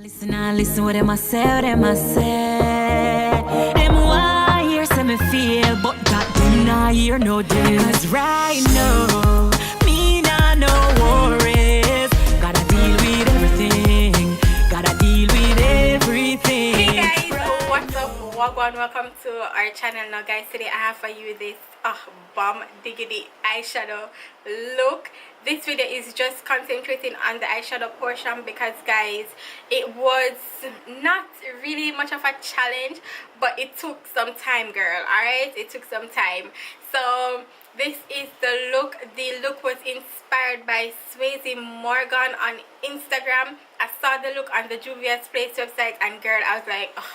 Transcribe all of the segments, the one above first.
Listen what them a say, Them want hear say me feel, but that them not hear no deal. 'Cause right now, me nah no worries. Gotta deal with everything. Gotta deal with everything. Hey guys, what's up? Welcome to our channel. Now guys, today I have for you this bomb diggity eyeshadow look. This video is just concentrating on the eyeshadow portion because guys, it was not really much of a challenge, but it took some time, girl. Alright, it took some time. So this is the look. The look was inspired by Swayzemorgan on Instagram. I saw the look on the Juvia's Place website and girl, I was like, oh,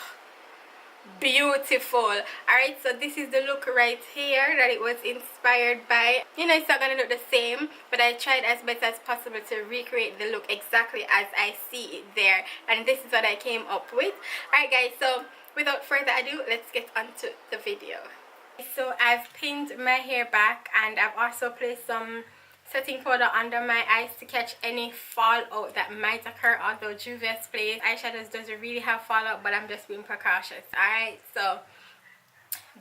beautiful. Alright, so this is the look right here that it was inspired by. You know, it's not gonna look the same, but I tried as best as possible to recreate the look exactly as I see it there, and this is what I came up with. Alright guys, so without further ado, let's get on to the video. So I've pinned my hair back and I've also placed some setting powder under my eyes to catch any fallout that might occur. Although Juvia's Place eyeshadows doesn't really have fallout, but I'm just being precautious. Alright, so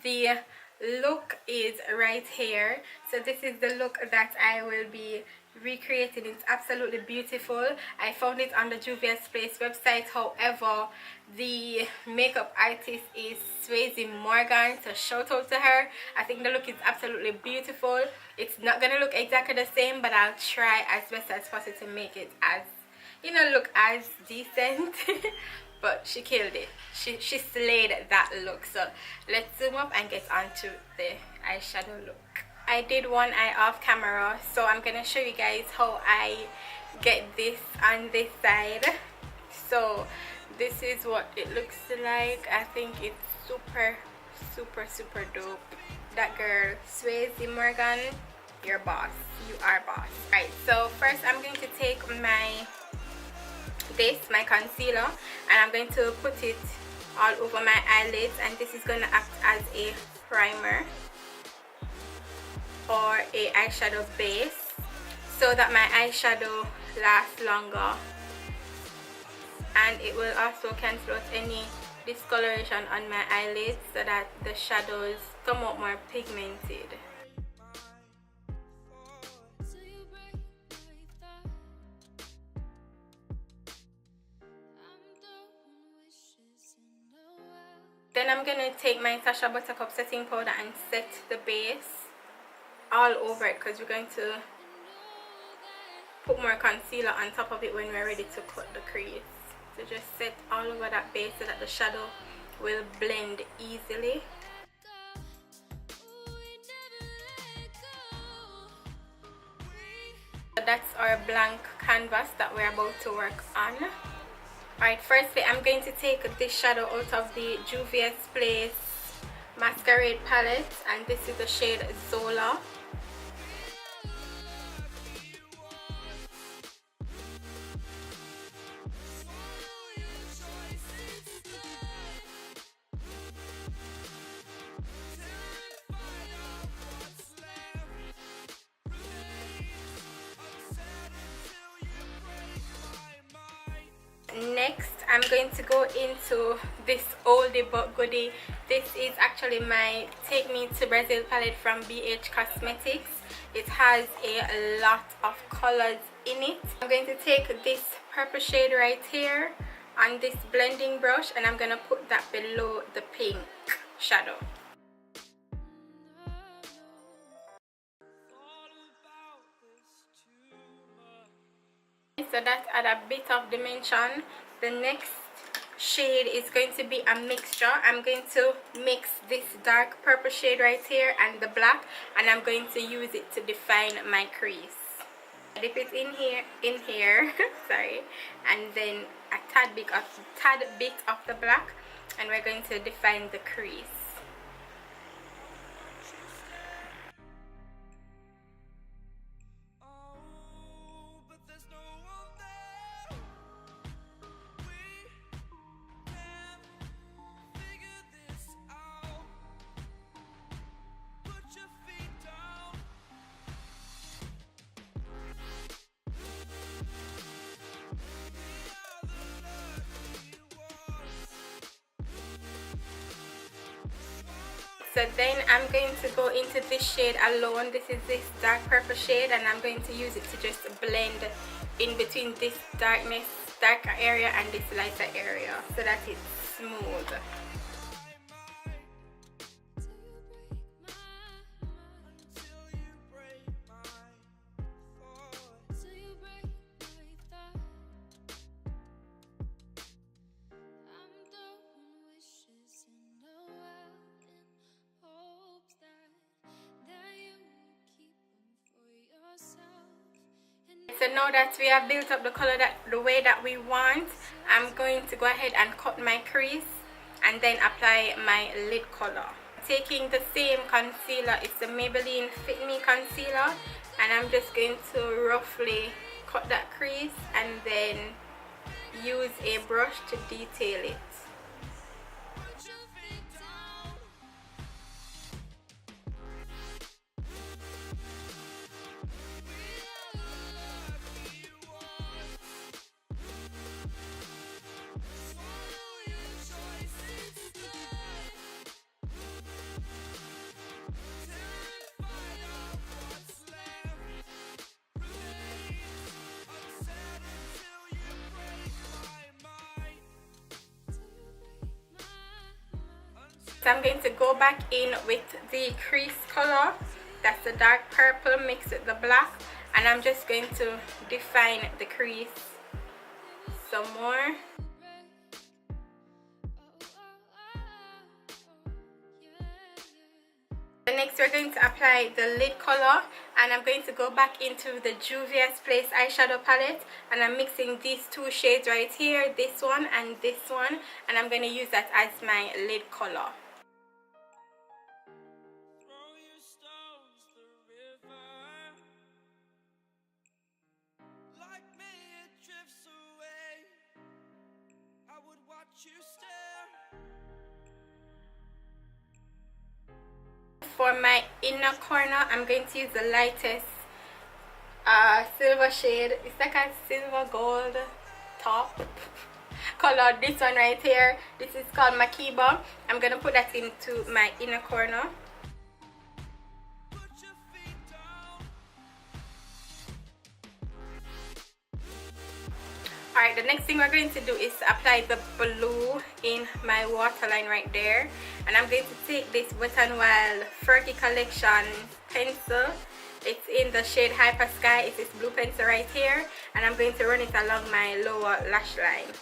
the look is right here. So this is the look that I will be recreating. It's absolutely beautiful. I found it on the Juvia's Place website. However, the makeup artist is Swayzemorgan, so shout out to her. I think the look is absolutely beautiful. It's not gonna look exactly the same, but I'll try as best as possible to make it as, you know, look as decent. But she killed it. She slayed that look. So let's zoom up and get on to the eyeshadow look. I did one eye off camera, so I'm gonna show you guys how I get this on this side. So this is what it looks like. I think it's super dope. That girl Swayzemorgan, your boss. You are boss. Right, so first I'm going to take my concealer and I'm going to put it all over my eyelids, and this is going to act as a primer or a eyeshadow base so that my eyeshadow lasts longer, and it will also cancel out any discoloration on my eyelids so that the shadows come out more pigmented. Then I'm gonna take my Tasha Buttercup setting powder and set the base all over it, because we're going to put more concealer on top of it when we're ready to cut the crease. So just set all over that base so that the shadow will blend easily. So that's our blank canvas that we're about to work on. Alright, firstly I'm going to take this shadow out of the Juvia's Place Masquerade palette, and this is the shade Zola. Next I'm going to go into this oldie but goodie. This is actually my Take Me to Brazil palette from BH Cosmetics. It has a lot of colors in it. I'm going to take this purple shade right here on this blending brush, and I'm going to put that below the pink shadow. So that add a bit of dimension. The next shade is going to be a mixture. I'm going to mix this dark purple shade right here and the black, and I'm going to use it to define my crease. Dip it in here sorry, and then a tad bit of the black, and we're going to define the crease. So then I'm going to go into this shade alone. This is this dark purple shade, and I'm going to use it to just blend in between this darker area and this lighter area so that it's smooth. So now that we have built up the color the way that we want, I'm going to go ahead and cut my crease and then apply my lid color. Taking the same concealer, it's the Maybelline Fit Me concealer, and I'm just going to roughly cut that crease and then use a brush to detail it. So I'm going to go back in with the crease color, that's the dark purple mixed with the black, and I'm just going to define the crease some more. Next we're going to apply the lid color, and I'm going to go back into the Juvia's Place eyeshadow palette, and I'm mixing these two shades right here, this one and this one, and I'm going to use that as my lid color. For my inner corner, I'm going to use the lightest silver shade. It's like a silver gold top color. This one right here, this is called Makiba. I'm going to put that into my inner corner. Alright, the next thing we're going to do is apply the blue in my waterline right there. And I'm going to take this Wet n Wild Fergie Collection pencil. It's in the shade Hyper Sky. It's this blue pencil right here. And I'm going to run it along my lower lash line.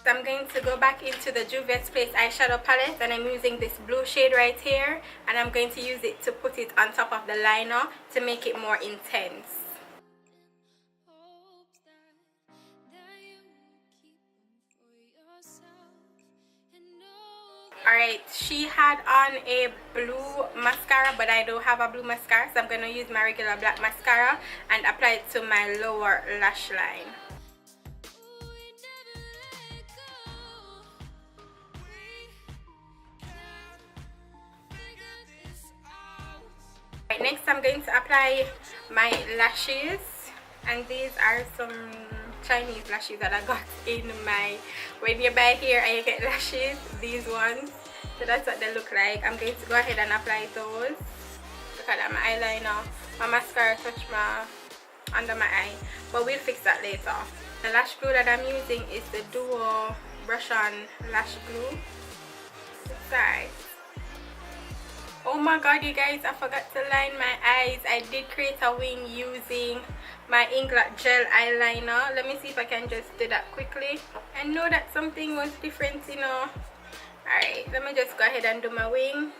So I'm going to go back into the Juvia's Place eyeshadow palette, and I'm using this blue shade right here, and I'm going to use it to put it on top of the liner to make it more intense. Alright, she had on a blue mascara, but I don't have a blue mascara, so I'm going to use my regular black mascara and apply it to my lower lash line. Right, next I'm going to apply my lashes, and these are some Chinese lashes that I got in my, when you buy here and you get lashes, these ones, so that's what they look like. I'm going to go ahead and apply those. Look at that, my eyeliner, my mascara touched my under my eye, but we'll fix that later. The lash glue that I'm using is the Duo Brush On Lash Glue. Sorry. Oh my god, you guys, I forgot to line my eyes. I did create a wing using my Inglot gel eyeliner. Let me see if I can just do that quickly. I know that something was different, you know. Alright, let me just go ahead and do my wing.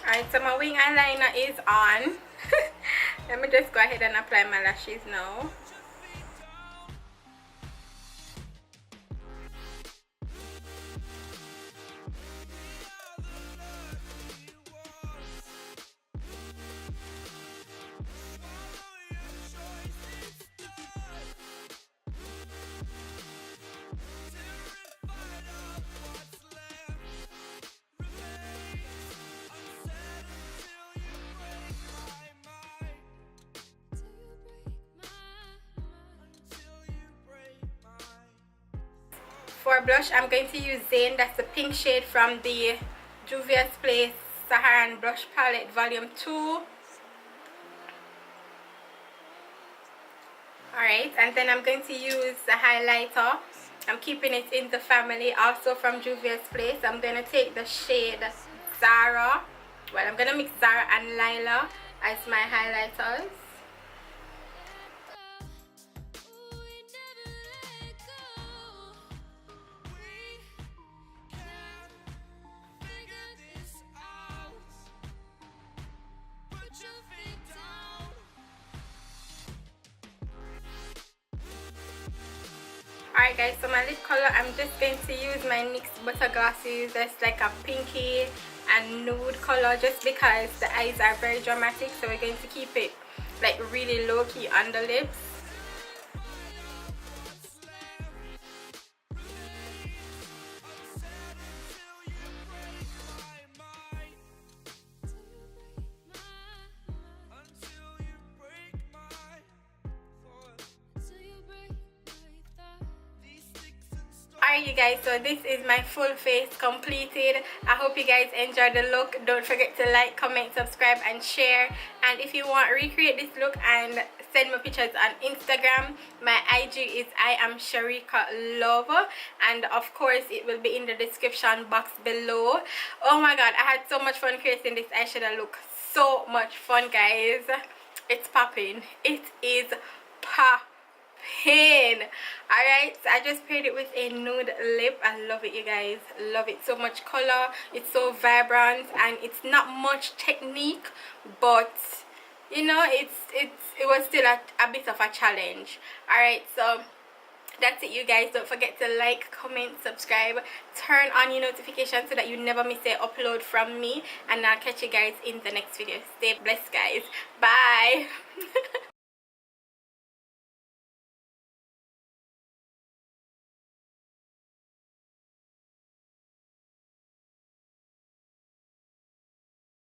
Alright, so my wing eyeliner is on. Let me just go ahead and apply my lashes now. For blush, I'm going to use Zane. That's the pink shade from the Juvia's Place Saharan Blush Palette Volume 2. Alright, and then I'm going to use the highlighter. I'm keeping it in the family, also from Juvia's Place. I'm going to take the shade Zara. Well, I'm going to mix Zara and Lila as my highlighters. Alright guys, so my lip color, I'm just going to use my NYX Butter Glasses. That's like a pinky and nude color, just because the eyes are very dramatic, so we're going to keep it like really low-key on the lips. Alright you guys, so this is my full face completed. I hope you guys enjoyed the look. Don't forget to like, comment, subscribe and share. And if you want to recreate this look and send me pictures on Instagram, my IG is I am Sherica Love Ya, and of course it will be in the description box below. Oh my god, I had so much fun creating this eyeshadow look. So much fun guys. It's popping. It is popping. Alright, so I just paired it with a nude lip. I love it you guys, love it. So much color, it's so vibrant, and it's not much technique, but you know, it was still a bit of a challenge. Alright, so that's it you guys. Don't forget to like, comment, subscribe, turn on your notifications so that you never miss an upload from me, and I'll catch you guys in the next video. Stay blessed guys, bye.